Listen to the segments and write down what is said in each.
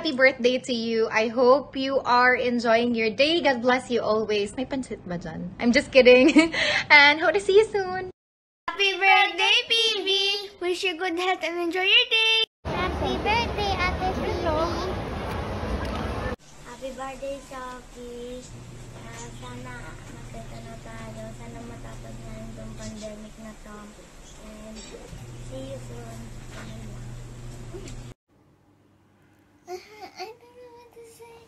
happy birthday to you. I hope you are enjoying your day. God bless you always. May pansit ba dyan? I'm just kidding. And hope to see you soon. Happy birthday, Phoebe! Wish you good health and enjoy your day! Happy birthday, Ate Phoebe! Happy birthday, Sophie! Sana makita na tayo. Sana matapos na yung pandemic na to. And see you soon. I don't know what to say.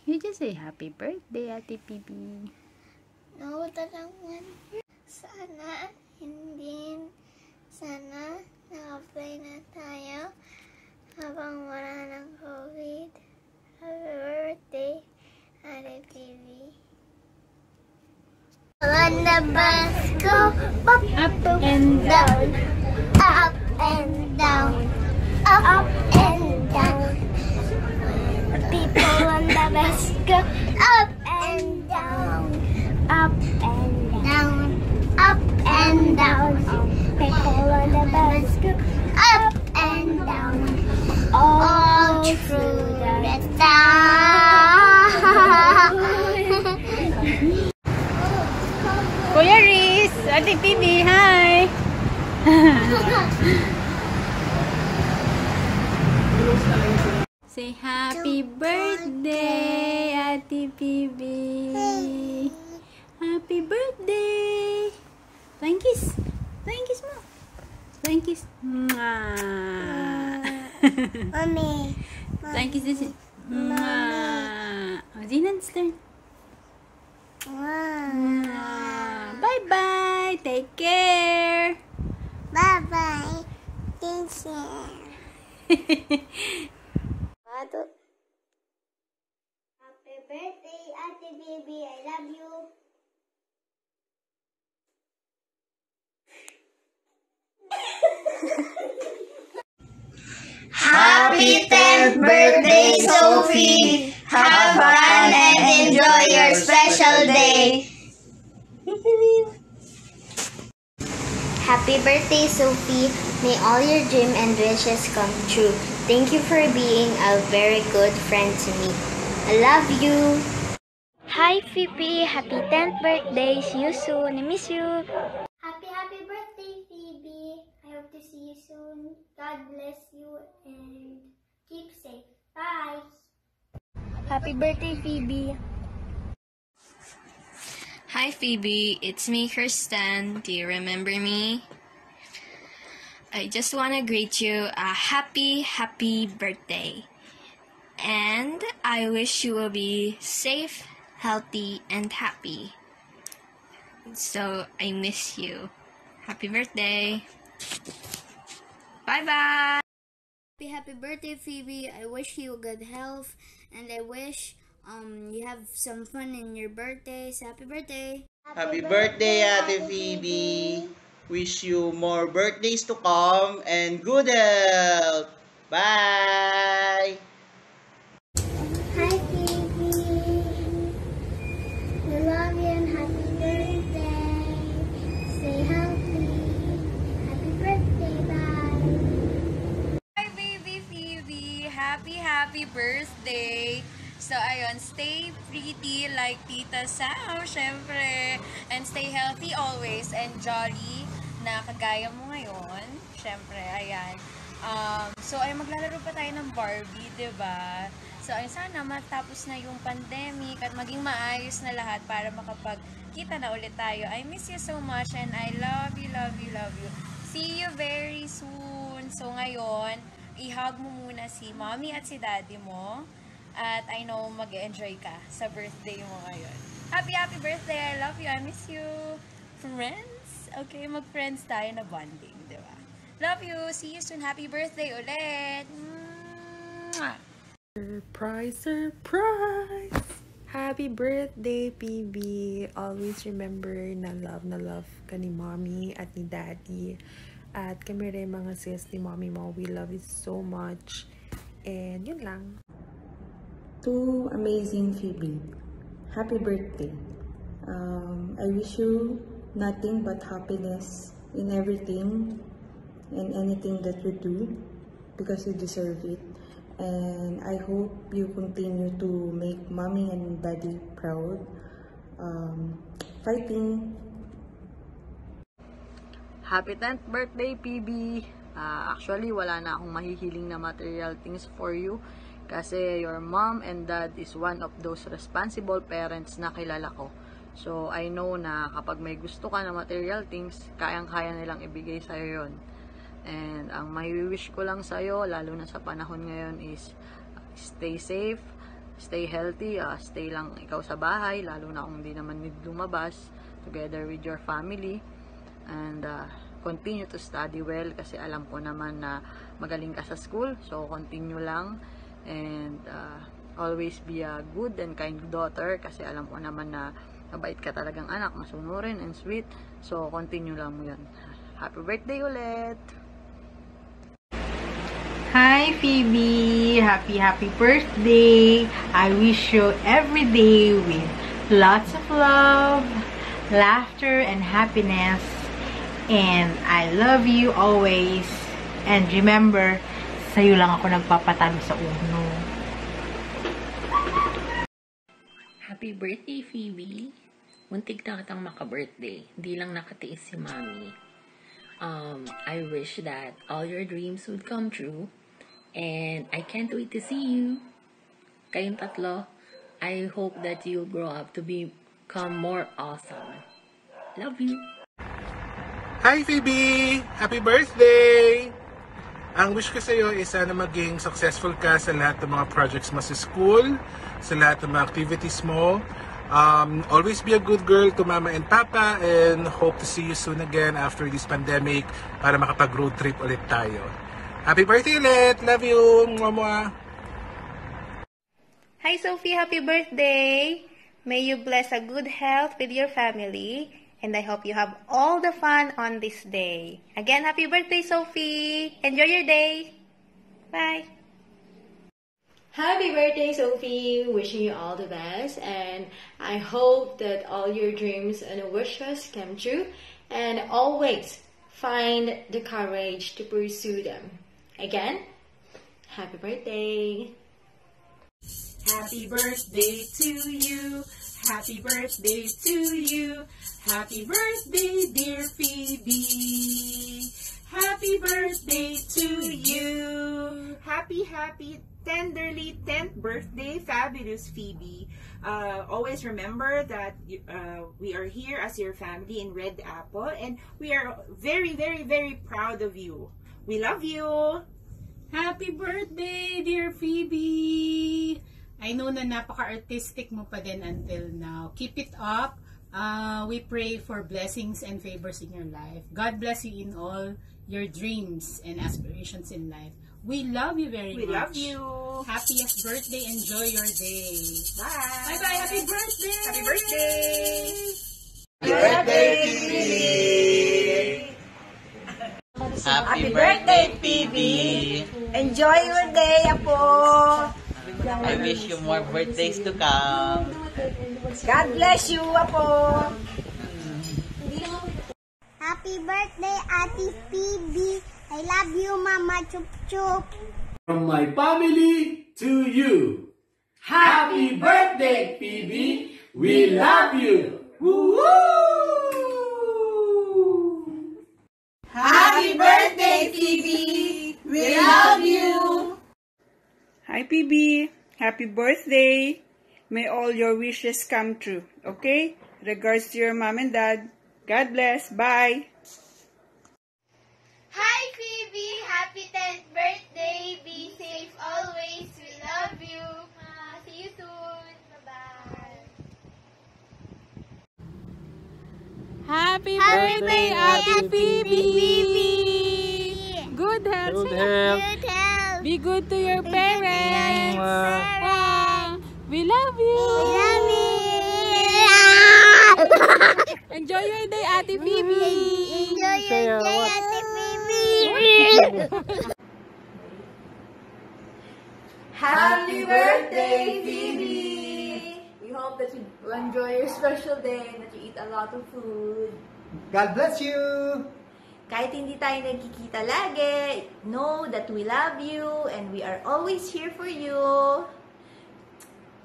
You just say happy birthday, Ate Phoebe. No, talagang sana hindi. Sana naka-play na tayo habang wala ng COVID. Happy birthday, Ate Phoebe. On the bus go up and down, up and down, up and down. People on the bus go up and down, up and down, up and down. People on the bus go up and down, all through the town. Kuya Riz, Ate Phoebe, hi! Say happy birthday, Ate Phoebe. Happy birthday. Thank you. Thank you, Mom. Thank you. Mommy. Thank you, Sissy. Zinan's turn. Bye-bye. Take care. Bye-bye. Thank you. Happy birthday, Ate Baby. I love you. Happy 10th birthday, Sophie! Have fun and enjoy your special day! Happy birthday, Sophie. May all your dreams and wishes come true. Thank you for being a very good friend to me. I love you. Hi, Phoebe. Happy 10th birthday. See you soon. I miss you. Happy birthday, Phoebe. I hope to see you soon. God bless you and keep safe. Bye. Happy birthday, Phoebe. Hi Phoebe, it's me Kristen. Do you remember me? I just want to greet you a happy birthday. And I wish you will be safe, healthy, and happy. So I miss you. Happy birthday. Bye-bye. Happy birthday, Phoebe. I wish you good health and I wish you have some fun in your birthday. So happy birthday. Happy birthday, Ate Phoebe! Wish you more birthdays to come and good health! Bye! Hi, Phoebe. We love you and happy birthday. Stay healthy. Happy birthday, bye. Hi, baby Phoebe! Happy birthday! So, ayun, stay pretty like Tita Sam, syempre. And stay healthy always and jolly na kagaya mo ngayon. Syempre, ayan. So, ay maglalaro pa tayo ng Barbie, diba? So, ay sana matapos na yung pandemic at maging maayos na lahat para makapagkita na ulit tayo. I miss you so much and I love you. See you very soon. So, ngayon, i-hug mo muna si mommy at si daddy mo. At I know mag-enjoy ka sa birthday mo ngayon. Happy birthday! I love you. I miss you. Friends? Okay, mag-friends tayo na bonding, di ba? Love you. See you soon. Happy birthday ulit. Mwah! Surprise! Happy birthday, PB! Always remember na love ka ni mommy at ni daddy. At kami rin mga sis ni mommy mo. We love you so much. And yun lang. To amazing Phoebe, happy birthday. I wish you nothing but happiness in everything and anything that you do because you deserve it. And I hope you continue to make mommy and daddy proud. Fighting! Happy 10th birthday, PB! Actually, wala na akong mahihiling na material things for you kasi your mom and dad is one of those responsible parents na kilala ko. So, I know na kapag may gusto ka na material things, kayang-kaya nilang ibigay sa'yo yon. And ang may-wish ko lang sa'yo, lalo na sa panahon ngayon is stay safe, stay healthy, stay lang ikaw sa bahay, lalo na kung hindi naman need lumabas, together with your family. And continue to study well kasi alam ko naman na magaling ka sa school, so continue lang. And always be a good and kind daughter kasi alam ko naman na mabait ka talagang anak, masunurin and sweet, so continue lang mo yun. Happy birthday ulit! Hi Phoebe! Happy birthday! I wish you every day with lots of love, laughter, and happiness. And I love you always. And remember, sa'yo lang ako nagpapatalo sa uno. Happy birthday, Phoebe! Muntik na kitang maka-birthday. Hindi lang nakatiis si Mommy. I wish that all your dreams would come true. And I can't wait to see you. Kayong tatlo, I hope that you'll grow up to become more awesome. Love you! Hi Phoebe! Happy birthday! Ang wish ko sa iyo is sana maging successful ka sa lahat ng mga projects mo sa school, sa lahat ng mga activities mo. Always be a good girl to mama and papa, and hope to see you soon again after this pandemic para makapag-road trip ulit tayo. Happy birthday ulit! Love you! Mwah! Hi Sophie! Happy birthday! May you bless a good health with your family. And I hope you have all the fun on this day. Again, happy birthday, Sophie! Enjoy your day! Bye! Happy birthday, Sophie! Wishing you all the best. And I hope that all your dreams and wishes come true. And always find the courage to pursue them. Again, happy birthday! Happy birthday to you! Happy birthday to you! Happy birthday, dear Phoebe! Happy birthday to you! Happy, tenderly 10th birthday, fabulous Phoebe. Always remember that we are here as your family in Red Apple, and we are very, very, very proud of you. We love you! Happy birthday, dear Phoebe! I know na napaka-artistic mo pa din until now. Keep it up. We pray for blessings and favors in your life. God bless you in all your dreams and aspirations in life. We love you very much. We love you. Happiest birthday. Enjoy your day. Bye. Bye-bye. Happy birthday. Happy birthday. Happy birthday, Phoebe! Happy birthday, Phoebe! Enjoy your day, Apo! I wish you more birthdays to come. God bless you, Apo! Happy birthday, Ate Phoebe! I love you, Mama Chup Chup! From my family to you. Happy birthday, Phoebe! We love you! Woo-hoo! Happy birthday, Phoebe! We love you! Hi, Phoebe! Happy birthday! May all your wishes come true, okay? Regards to your mom and dad. God bless. Bye! Hi, Phoebe! Happy 10th birthday! Be safe always! We love you! See you soon! Bye-bye! Happy birthday, Ate Phoebe! Good health! Good health! Be good to your parents! We love you! Enjoy your day, Ate Phoebe! Enjoy your day, Ate Phoebe! Happy birthday, Phoebe! We hope that you enjoy your special day and that you eat a lot of food. God bless you! Kahit hindi tayo nagkikita lagi, know that we love you and we are always here for you.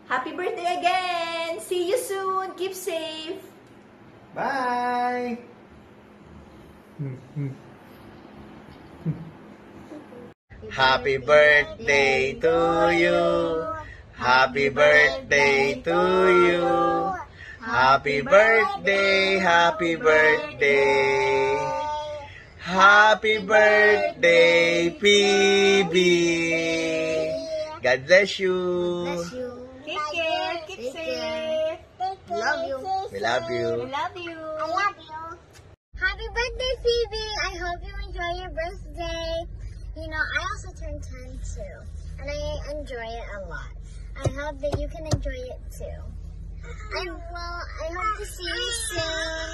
Happy birthday again! See you soon! Keep safe! Bye! Happy birthday to you! Happy birthday to you! Happy birthday! Happy birthday! Happy birthday, PB! God bless you! Take care! Keep safe! Love you! We love you! We love you! I love you. Happy birthday, Phoebe! I hope you enjoy your birthday. You know, I also turned 10 too, and I enjoy it a lot. I hope that you can enjoy it too. I hope to see you soon,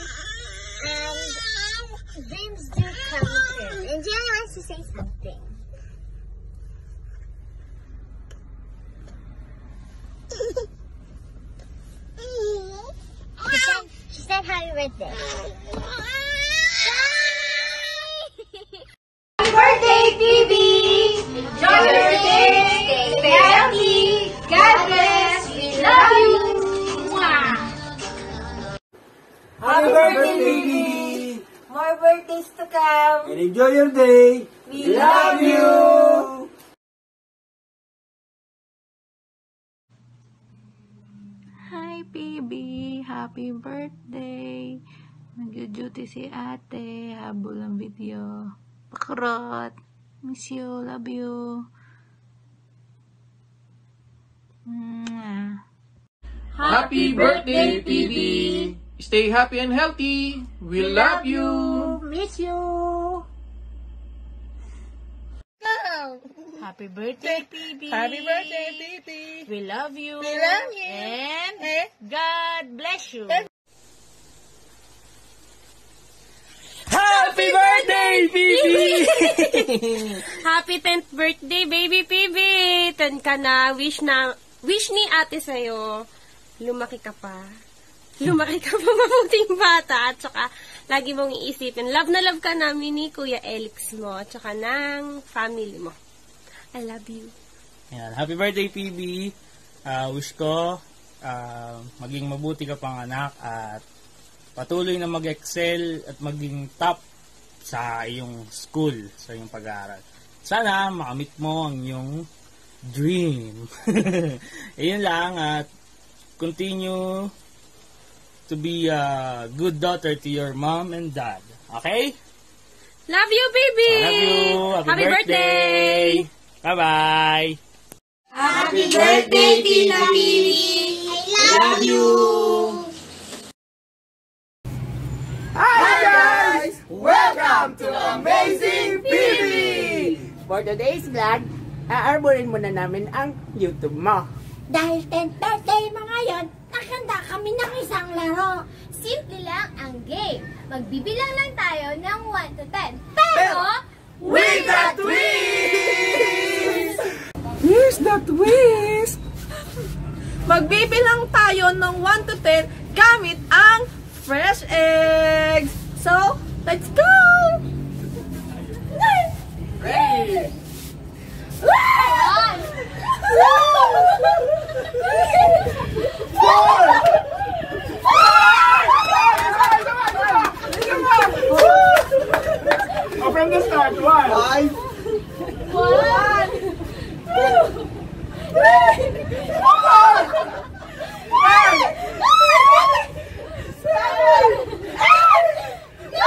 and dreams do come true. And Jenny wants to say something. She said happy birthday. Happy birthday, Phoebe! Enjoy your day! Stay healthy! God bless! We love you! Mwah! Happy birthday, baby! More birthdays to come! And enjoy your day! We love you! Hi, PB! Happy birthday! Nag-duty si ate. Habol ang video. Pakurot! Miss you. Love you. Happy birthday, PB! Stay happy and healthy. We love you. Miss you! Happy birthday, PB. Happy birthday, PB. We love you. We love you. And God bless you. Happy birthday, PB! Happy 10th birthday, baby PB! 10 ka na. Wish ni ate sa'yo. Lumaki ka pa. Lumaki ka pa mabuting bata. At saka, lagi mong iisipin. Love na love ka namin ni Kuya Elix mo. At saka ng family mo. I love you. Yan. Happy birthday, PB! Wish ko maging mabuti ka pang anak at patuloy na mag-excel at maging top sa iyong school, sa iyong pag-aaral. Sana makamit mo ang iyong dream. Ayun lang at continue to be a good daughter to your mom and dad. Okay? Love you, baby! Love you! Happy birthday! Bye-bye! Happy birthday, Tina Pili! I love you! Hi guys! Welcome to Amazing PB! For today's vlog, aarborin muna namin ang YouTube mo. Dahil 10th birthday mo ngayon, nakahanda kami ng isang laro. Simple lang ang game. Magbibilang lang tayo ng 1 to 10. Pero, with a twist! Here's the twist! Magbibilang tayo ng 1 to 10 gamit ang fresh eggs. So, let's go! Ready! One! 4! From the start, 1! 1, 2, 3, 4, 5, 6, 7, 8, 9, 10!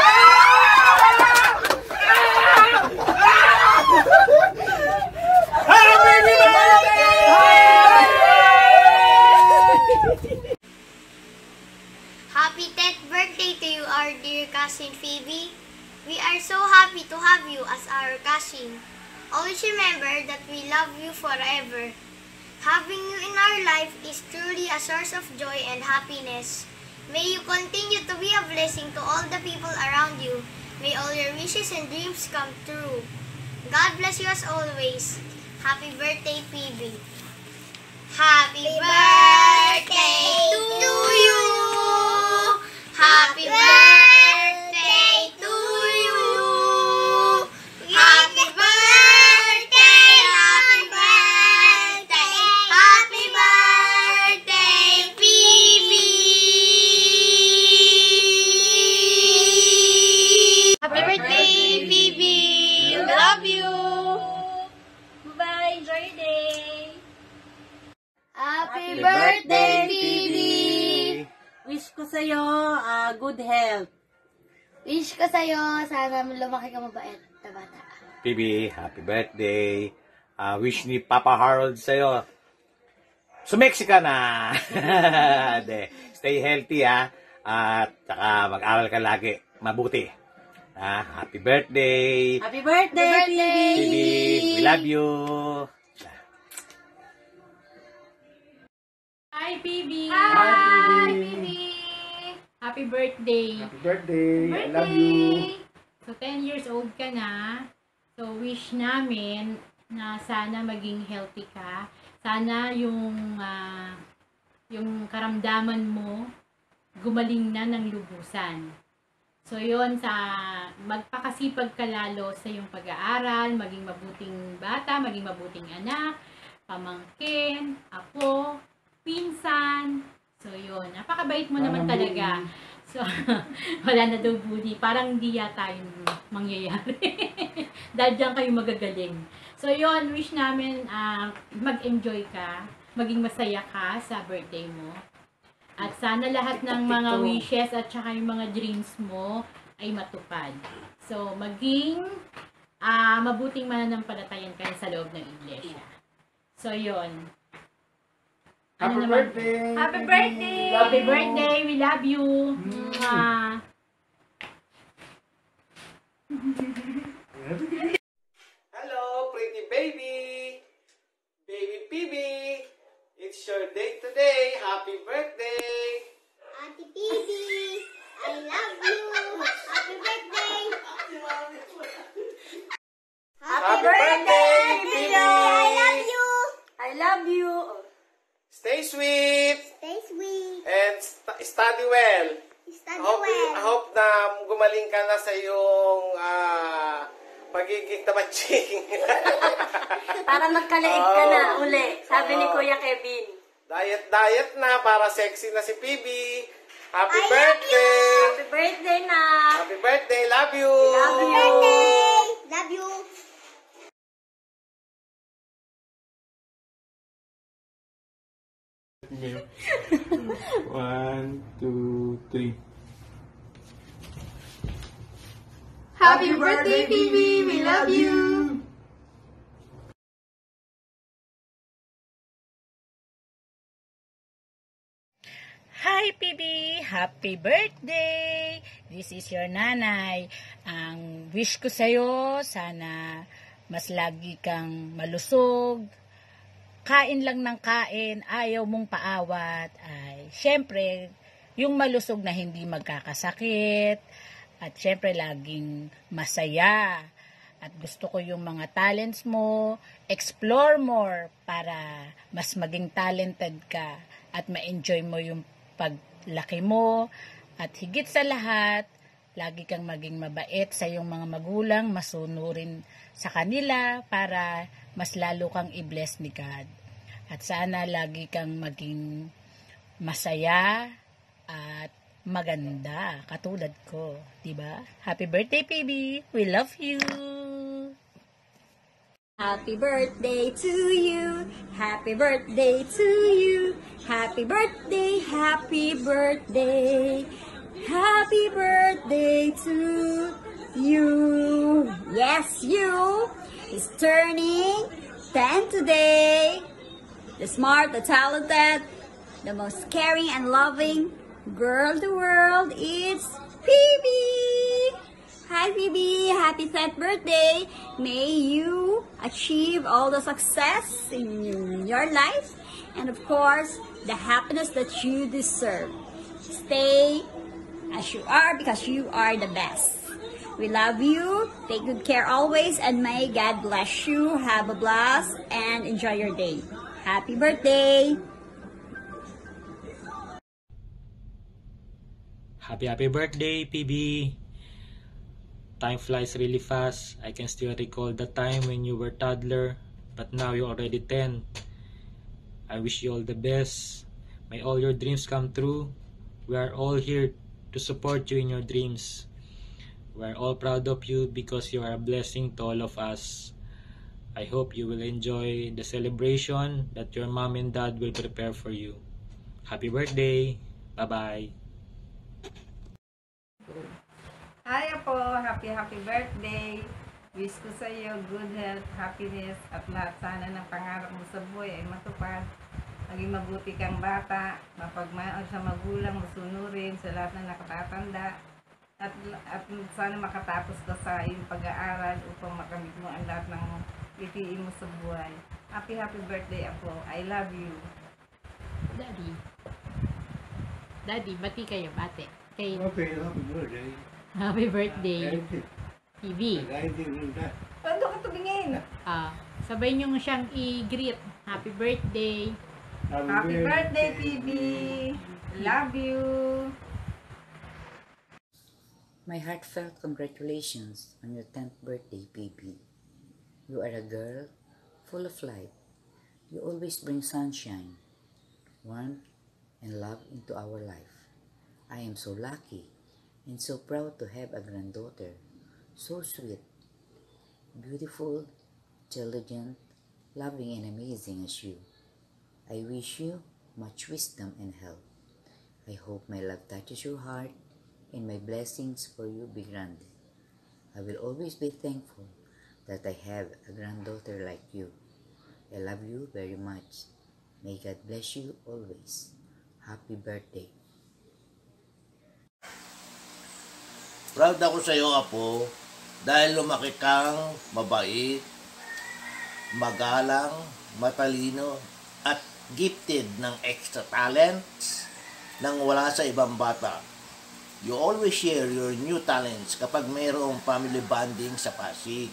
Happy 10th birthday to you, our dear cousin Phoebe. We are so happy to have you as our cousin. Always remember that we love you forever. Having you in our life is truly a source of joy and happiness. May you continue to be a blessing to all the people around you. May all your wishes and dreams come true. God bless you as always. Happy birthday, Phoebe. Happy birthday to you. Happy birthday to you. Happy birthday, Phoebe! Wish ko sa'yo good health. Wish ko sa'yo, sana lumaki ka mabait na bata. Phoebe, happy birthday. Wish ni Papa Harold sa'yo. Sumeksi ka na. Stay healthy, ha. At saka mag-aral ka lagi. Mabuti. Happy birthday. Happy birthday, Phoebe. We love you. Hi, Phoebe! Hi, Phoebe! Happy birthday! Happy birthday. I love you. So, 10 years old ka na. So, wish namin na sana maging healthy ka. Sana yung karamdaman mo gumaling na ng lubusan. So, yun, magpakasipag ka lalo sa iyong pag-aaral, maging mabuting bata, maging mabuting anak, pamangkin, apo, pinsan. So, yun. Napakabait mo naman talaga. So, wala na daw bully. Parang hindi yata yung mangyayari. Dahil dyan kayo magagaling. So, yun. Wish namin mag-enjoy ka. Maging masaya ka sa birthday mo. At sana lahat ng mga wishes at saka yung mga dreams mo ay matupad. So, maging mabuting mananampalatayan ka sa loob ng iglesia. So, yun. Happy birthday! Happy birthday! Happy birthday! We love you! Hello, pretty baby! Baby Phoebe! It's your day today! Happy birthday! Auntie Phoebe, I love you! Happy birthday! Happy birthday, Phoebe! I love you! I love you! Stay sweet! Stay sweet! And study well! Study I hope na gumaling ka na sa iyong pagiging tamatching. Para magkalaig ka na uli, sabi ni Kuya Kevin. Diet na para sexy na si Phoebe. Happy birthday! Happy birthday na! Happy birthday! Love you! Love you! Love you! 1, 2, 3. Happy birthday, Phoebe! We love you! Hi, Phoebe! Happy birthday! This is your nanay. Ang wish ko sa'yo, sana mas lagi kang malusog, kain lang ng kain, ayaw mong paawat, ay syempre, yung malusog na hindi magkakasakit, at syempre laging masaya. At gusto ko yung mga talents mo, explore more para mas maging talented ka at ma-enjoy mo yung paglaki mo. At higit sa lahat, lagi kang maging mabait sa iyong mga magulang, masunurin sa kanila para mas lalo kang i-bless ni God. At sana lagi kang maging masaya at maganda, katulad ko, diba? Happy birthday, Phoebe! We love you! Happy birthday to you! Happy birthday to you! Happy birthday, happy birthday! Happy birthday to you! Yes, you is turning 10 today! The smart, the talented, the most caring and loving girl in the world, it's Phoebe! Hi Phoebe! Happy 10th birthday! May you achieve all the success in your life and of course, the happiness that you deserve. Stay as you are because you are the best. We love you. Take good care always and may God bless you. Have a blast and enjoy your day. Happy birthday! Happy birthday, PB! Time flies really fast. I can still recall the time when you were toddler, but now you're already 10. I wish you all the best. May all your dreams come true. We are all here to support you in your dreams. We are all proud of you because you are a blessing to all of us. I hope you will enjoy the celebration that your mom and dad will prepare for you. Happy birthday! Bye-bye! Hi Apo! Happy birthday! Wish ko sa iyo good health, happiness, at lahat sana ng pangarap mo sa buhay ay matupad. Maging mabuti kang bata, mapagmahal sa magulang, masunurin sa lahat ng nakatatanda, at sana makatapos ka sa iyong pag-aaral upang makamit mo ang lahat ng itiin mo sa buhay. Happy birthday Apo! I love you! Daddy, bati kayo, bate. Kay... Happy birthday. Happy birthday. TV. Paano ka tumingin? Sabay niyong siyang i-greet. Happy birthday. Happy birthday, PB. Love you. My heartfelt congratulations on your 10th birthday, PB. You are a girl full of life. You always bring sunshine, warmth, and love into our life. I am so lucky and so proud to have a granddaughter. So sweet, beautiful, intelligent, loving, and amazing as you. I wish you much wisdom and health. I hope my love touches your heart and my blessings for you be granted. I will always be thankful that I have a granddaughter like you. I love you very much. May God bless you always. Happy birthday. Proud ako sa iyo, Apo, dahil lumaki kang mabait, magalang, matalino, at gifted ng extra talents nang wala sa ibang bata. You always share your new talents kapag mayroong family bonding sa Pasig.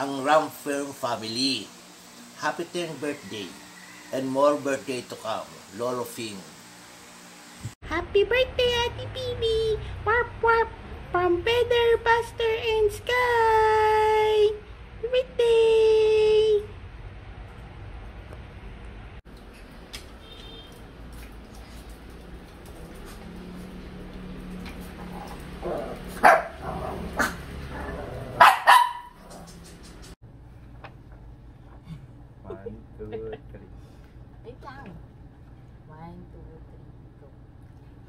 Ang Ramfirm family. Happy 10th birthday and more birthday to come, Lolo Fing. Happy birthday, Ate PB! Warp warp from Feather, Buster, and Sky! Happy birthday! One, two, three. Wait lang. 1, 2, 3, go.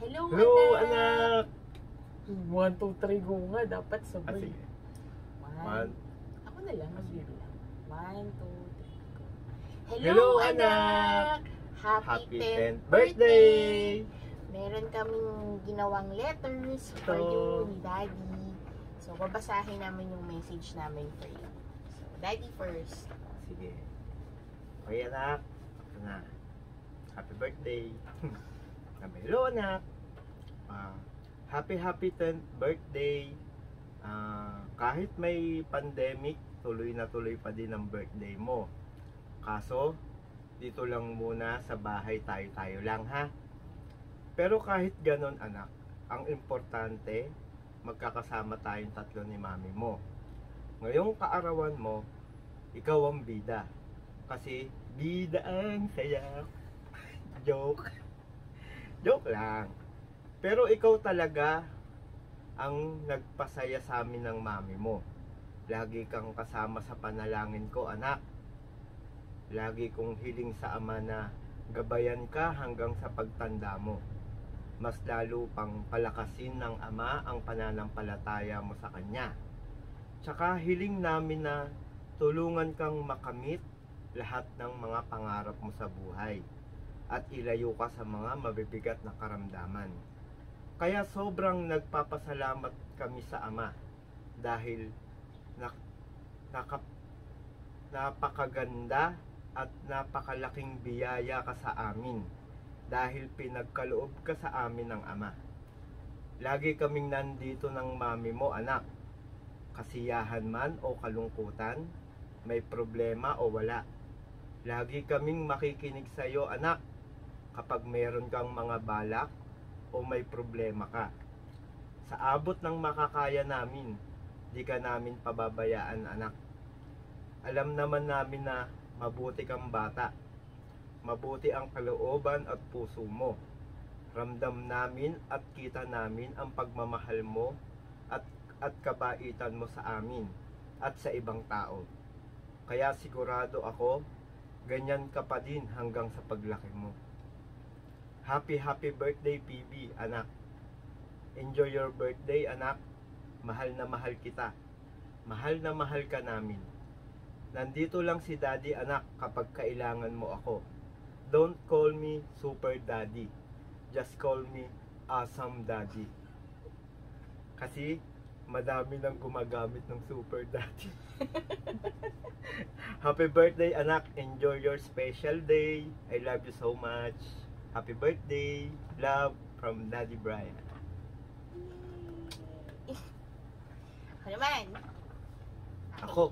Hello, Hello, anak! anak! 1, 2, 3, go nga. Dapat sabay. Sige. 1. Ako na lang, magbibilang. 1, 2, 3, go. Hello, Hello, anak! Happy 10th 10th birthday! Meron kaming ginawang letters for Ito. you ni Daddy. So, babasahin namin yung message namin for you. So, Daddy first. Sige. Okay, anak. Ito na. Happy birthday. Hello, anak. Happy 10th birthday. Kahit may pandemic, tuloy na tuloy pa din ang birthday mo. Kaso, dito lang muna sa bahay tayo lang, ha? Pero kahit ganon, anak, ang importante, magkakasama tayong tatlo ni mami mo. Ngayong kaarawan mo, ikaw ang bida. Kasi bida ang saya. Joke. Joke lang. Pero ikaw talaga ang nagpasaya sa amin ng mami mo. Lagi kang kasama sa panalangin ko, anak. Lagi kong hiling sa ama na gabayan ka hanggang sa pagtanda mo. Mas lalo pang palakasin ng ama ang pananampalataya mo sa kanya. Tsaka hiling namin na tulungan kang makamit lahat ng mga pangarap mo sa buhay at ilayo ka sa mga mabibigat na karamdaman. Kaya sobrang nagpapasalamat kami sa ama dahil napakaganda at napakalaking biyaya ka sa amin dahil pinagkaloob ka sa amin ng ama. Lagi kaming nandito ng mami mo, anak. Kasiyahan man o kalungkutan, may problema o wala. Lagi kaming makikinig sa iyo, anak, kapag meron kang mga balak o may problema ka. Sa abot ng makakaya namin, di ka namin pababayaan, anak. Alam naman namin na mabuti kang bata. Mabuti ang kalooban at puso mo. Ramdam namin at kita namin ang pagmamahal mo at kabaitan mo sa amin at sa ibang tao. Kaya sigurado ako, ganyan ka pa din hanggang sa paglaki mo. Happy birthday, PB, anak. Enjoy your birthday, anak. Mahal na mahal kita. Mahal na mahal ka namin. Nandito lang si Daddy, anak, kapag kailangan mo ako. Don't call me Super Daddy. Just call me Awesome Daddy. Kasi madami nang gumagamit ng Super Daddy. Happy birthday, anak. Enjoy your special day. I love you so much. Happy birthday. Love from Daddy Brian. Ako naman. Ako.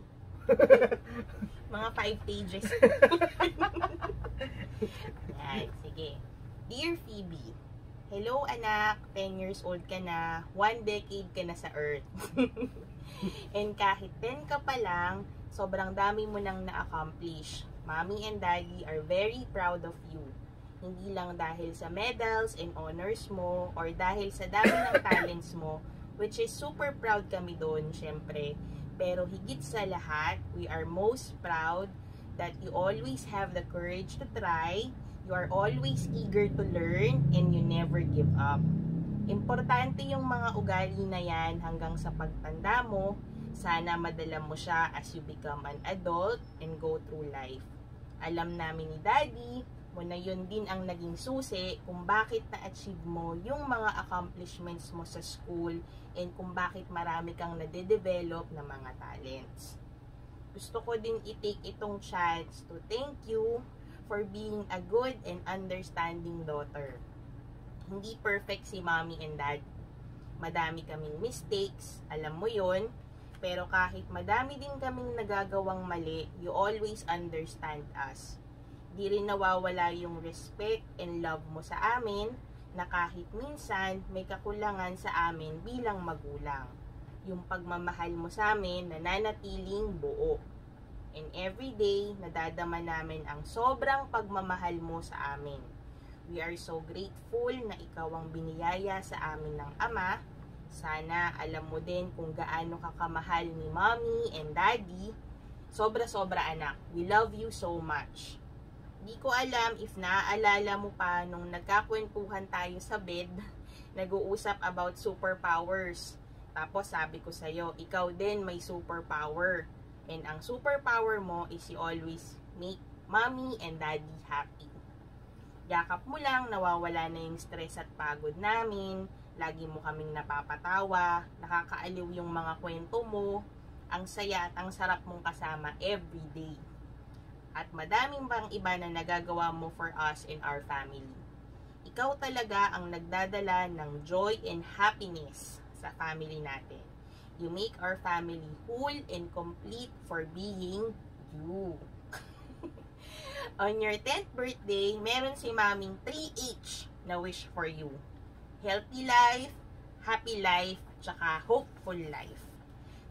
Mga 5 pages. Yan, sige. Dear Phoebe, hello anak, 10 years old ka na, 1 decade ka na sa Earth. And kahit 10 ka pa lang, sobrang dami mo nang na-accomplish. Mommy and Daddy are very proud of you. Hindi lang dahil sa medals and honors mo, or dahil sa dami ng talents mo, which is super proud kami doon, syempre. Pero higit sa lahat, we are most proud that you always have the courage to try, you are always eager to learn, and you never give up. Importante yung mga ugali na yan hanggang sa pagtanda mo. Sana madala mo siya as you become an adult and go through life. Alam namin ni Daddy, na yun din ang naging susi kung bakit na-achieve mo yung mga accomplishments mo sa school and kung bakit marami kang nade-develop na mga talents. Gusto ko din i-take itong chance to thank you for being a good and understanding daughter. Hindi perfect si Mommy and Dad. Madami kaming mistakes, alam mo yun, pero kahit madami din kaming nagagawang mali, you always understand us. Di rin nawawala yung respect and love mo sa amin na kahit minsan may kakulangan sa amin bilang magulang. Yung pagmamahal mo sa amin nananatiling buo. And every day, nadadama namin ang sobrang pagmamahal mo sa amin. We are so grateful na ikaw ang biniyaya sa amin ng Ama. Sana alam mo din kung gaano ka kamahal ni Mommy and Daddy. Sobra-sobra anak, we love you so much. Di ko alam if naaalala mo pa nung nagkakwentuhan tayo sa bed, nag-uusap about superpowers. Tapos sabi ko sa'yo, ikaw din may superpower. And ang superpower mo is you always make Mommy and Daddy happy. Yakap mo lang, nawawala na yung stress at pagod namin. Lagi mo kaming napapatawa, nakakaaliw yung mga kwento mo. Ang saya at ang sarap mong kasama every day. At madaming bang iba na nagagawa mo for us and our family. Ikaw talaga ang nagdadala ng joy and happiness sa family natin. You make our family whole and complete for being you. On your 10th birthday, meron si Maming 3H na wish for you. Healthy life, happy life, tsaka hopeful life.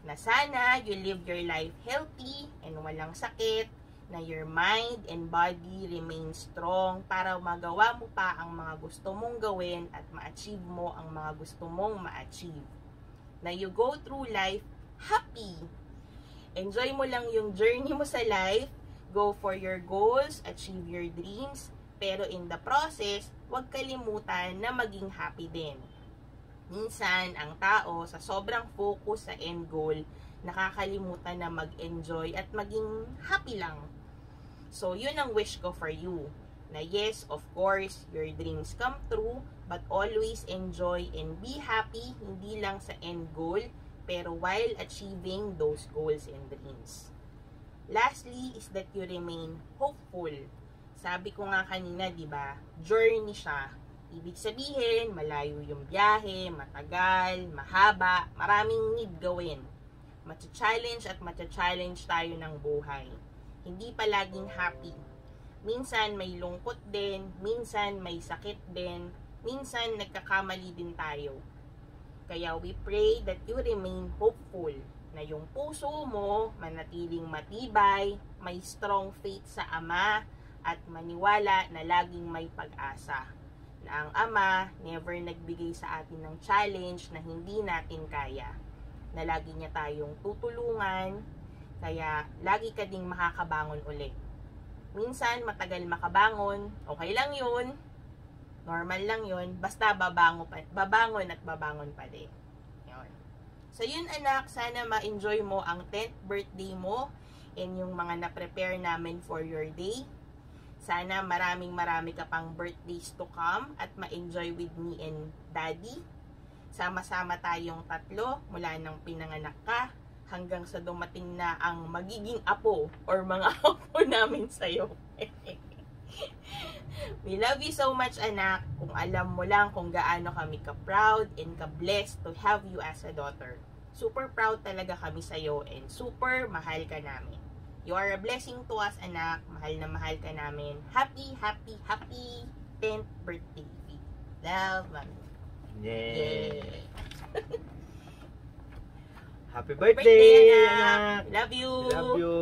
Na sana you live your life healthy and walang sakit, na your mind and body remain strong para magawa mo pa ang mga gusto mong gawin at ma-achieve mo ang mga gusto mong ma-achieve. Na you go through life happy. Enjoy mo lang yung journey mo sa life, go for your goals, achieve your dreams, pero in the process, huwag kalimutan na maging happy din. Minsan, ang tao sa sobrang focus sa end goal, nakakalimutan na mag-enjoy at maging happy lang. So, yun ang wish ko for you. Na yes, of course, your dreams come true, but always enjoy and be happy, hindi lang sa end goal, pero while achieving those goals and dreams. Lastly, is that you remain hopeful. Sabi ko nga kanina, di ba? Journey siya. Ibig sabihin, malayo yung biyahe, matagal, mahaba, maraming need gawin. Matcha-challenge at matcha-challenge tayo ng buhay. Hindi palaging happy. Minsan may lungkot din, minsan may sakit din, minsan nagkakamali din tayo. Kaya we pray that you remain hopeful, na yung puso mo manatiling matibay, may strong faith sa Ama, at maniwala na laging may pag-asa. Na ang Ama never nagbigay sa atin ng challenge na hindi natin kaya. Na lagi niya tayong tutulungan, Kaya, lagi ka ding makakabangon ulit. Minsan, matagal makabangon, okay lang yun. Normal lang yun. Basta babangon at babangon pa din. Yun. So, yun anak, sana ma-enjoy mo ang 10th birthday mo and yung mga na-prepare namin for your day. Sana marami ka pang birthdays to come at ma-enjoy with me and daddy. Sama-sama tayong tatlo mula nang pinanganak ka hanggang sa dumating na ang magiging apo or mga apo namin sa'yo. We love you so much, anak. Kung alam mo lang kung gaano kami ka-proud and ka-blessed to have you as a daughter. Super proud talaga kami sa'yo and super mahal ka namin. You are a blessing to us, anak. Mahal na mahal ka namin. Happy 10th birthday. Love, Mami. Yay! Happy birthday, birthday, anak. anak! Love you! Love you!